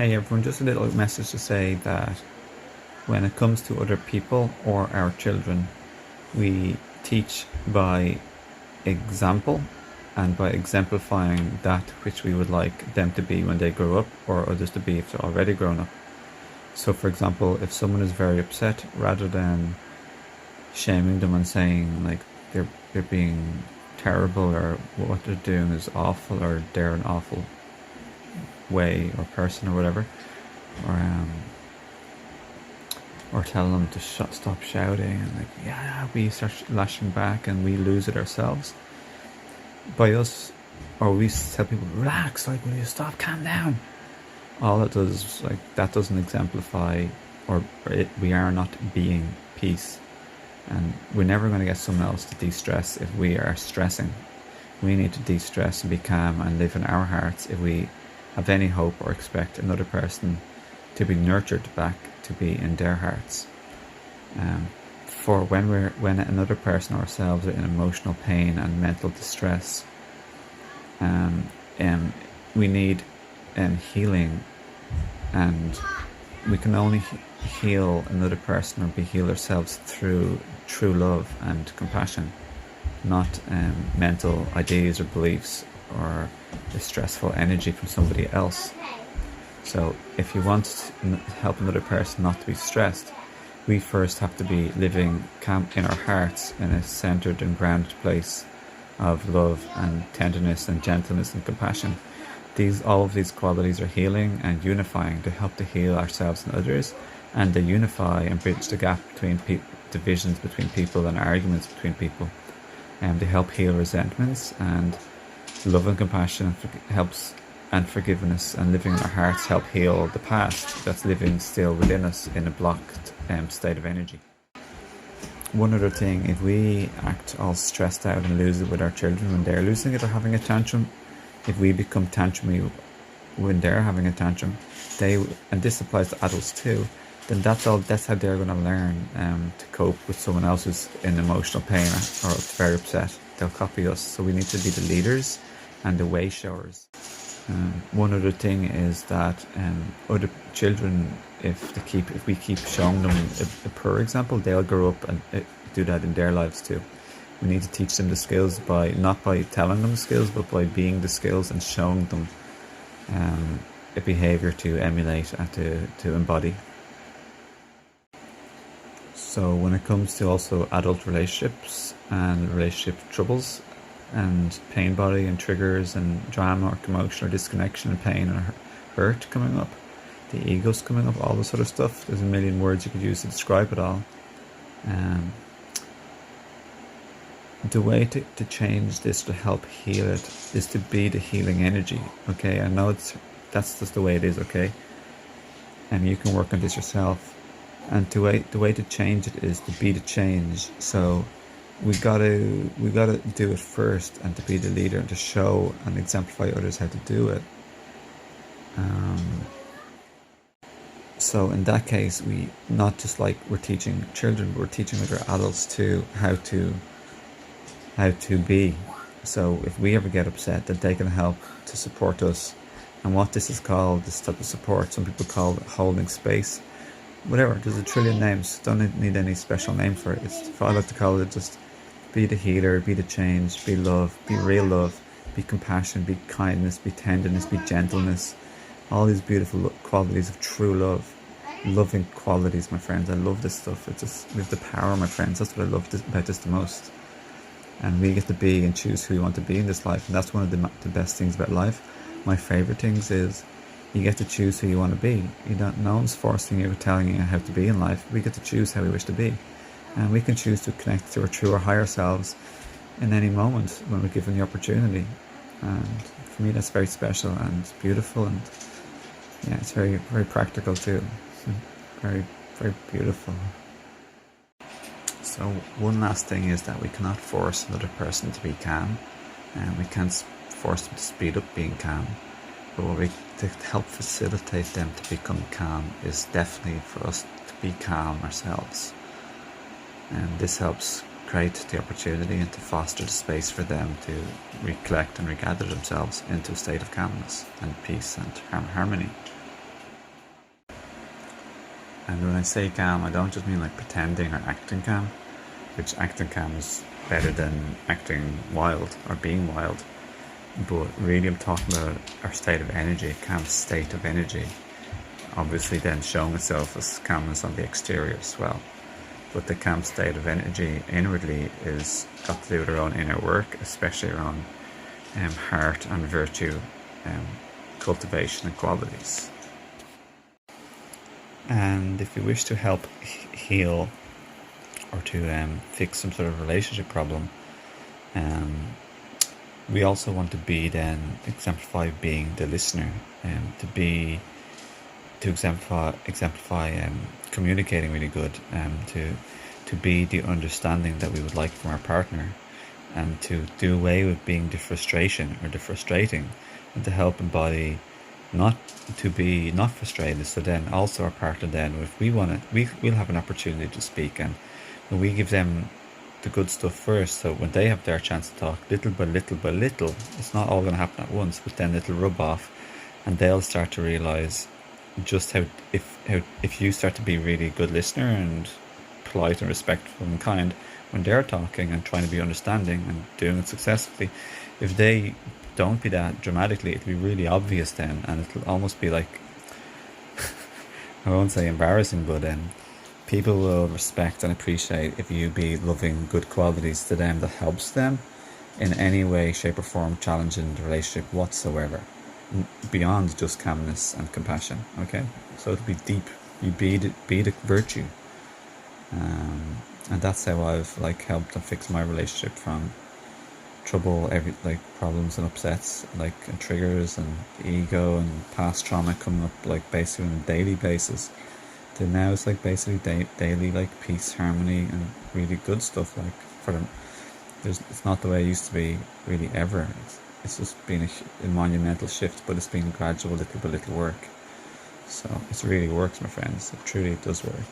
Hey everyone, just a little message to say that when it comes to other people or our children, we teach by example and by exemplifying that which we would like them to be when they grow up, or others to be if they're already grown up. So for example, if someone is very upset, rather than shaming them and saying like they're being terrible or what they're doing is awful or they're an awful way or person or whatever, or tell them to stop shouting and we start lashing back and we lose it ourselves by us, or we tell people relax, like, will you stop, calm down. All it does is that doesn't exemplify, we are not being peace, and we're never going to get someone else to de-stress if we are stressing. We need to de-stress and be calm and live in our hearts if we have any hope or expect another person to be nurtured back to be in their hearts. For when another person or ourselves are in emotional pain and mental distress, we need healing, and we can only heal another person or be healed ourselves through true love and compassion, not mental ideas or beliefs or the stressful energy from somebody else. So if you want to help another person not to be stressed, we first have to be living calm in our hearts, in a centered and grounded place of love and tenderness and gentleness and compassion. All of these qualities are healing and unifying to help to heal ourselves and others, and they unify and bridge the gap between divisions between people and arguments between people. And they help heal resentments, and love and compassion helps, and forgiveness and living in our hearts help heal the past that's living still within us in a blocked state of energy. One other thing, if we act all stressed out and lose it with our children when they're losing it or having a tantrum, if we become tantrumy when they're having a tantrum, and this applies to adults too, then that's how they're going to learn to cope with someone else who's in emotional pain or very upset. They'll copy us, so we need to be the leaders and the way showers. One other thing is that other children, if we keep showing them a poor example, they'll grow up and do that in their lives too. We need to teach them the skills not by telling them the skills, but by being the skills and showing them a behavior to emulate and to embody. So when it comes to also adult relationships and relationship troubles and pain body and triggers and drama or commotion or disconnection and pain and hurt coming up, the ego's coming up, all this sort of stuff, there's a million words you could use to describe it all. The way to change this, to help heal it, is to be the healing energy. Okay, I know that's just the way it is, okay? And you can work on this yourself. And the way to change it is to be the change. So we gotta do it first, and to be the leader and to show and exemplify others how to do it. So in that case, we not just like we're teaching children, but we're teaching other adults too how to be. So if we ever get upset, that they can help to support us. And what this is called, this type of support, some people call it holding space. Whatever, there's a trillion names, don't need any special name for it. I like to call it just be the healer, be the change, be love, be real love, be compassion, be kindness, be tenderness, be gentleness. All these beautiful qualities of true love. Loving qualities, my friends. I love this stuff. It's just, we have the power, my friends. That's what I love about this the most. And we get to be and choose who we want to be in this life. And that's one of the best things about life. My favorite things is you get to choose who you want to be. No one's forcing you or telling you how to be in life. We get to choose how we wish to be. And we can choose to connect to our truer higher selves in any moment when we're given the opportunity. And for me, that's very special and beautiful. And yeah, it's very, very practical too. Very, very beautiful. So one last thing is that we cannot force another person to be calm. And we can't force them to speed up being calm. But to help facilitate them to become calm is definitely for us to be calm ourselves. And this helps create the opportunity and to foster the space for them to recollect and regather themselves into a state of calmness and peace and harmony. And when I say calm, I don't just mean like pretending or acting calm, which acting calm is better than acting wild or being wild. But really, I'm talking about our state of energy, a calm state of energy. Obviously, then showing itself as calmness on the exterior as well. But the calm state of energy inwardly is got to do with our own inner work, especially around heart and virtue, cultivation and qualities. And if you wish to help heal or to fix some sort of relationship problem, we also want to be then exemplify being the listener, to exemplify communicating really good, to be the understanding that we would like from our partner, and to do away with being the frustration or the frustrating, and to help embody not to be not frustrated. So then also our partner, then if we want it, we'll have an opportunity to speak, and when we give them the good stuff first, so when they have their chance to talk, little by little by little, it's not all going to happen at once, but then it'll rub off, and they'll start to realize just how if you start to be really good listener and polite and respectful and kind when they're talking and trying to be understanding and doing it successfully, if they don't be that dramatically, it'll be really obvious then, and it'll almost be like I won't say embarrassing, but people will respect and appreciate if you be loving good qualities to them that helps them in any way, shape or form, challenging the relationship whatsoever, beyond just calmness and compassion. Okay, so it'll be deep. You be the virtue, and that's how I've helped to fix my relationship from trouble, problems and upsets, and triggers and ego and past trauma coming up basically on a daily basis. To now it's basically daily peace, harmony, and really good stuff. It's not the way it used to be really ever. It's just been a monumental shift, but it's been gradual, little by little work. So it really works, my friends. It truly does work.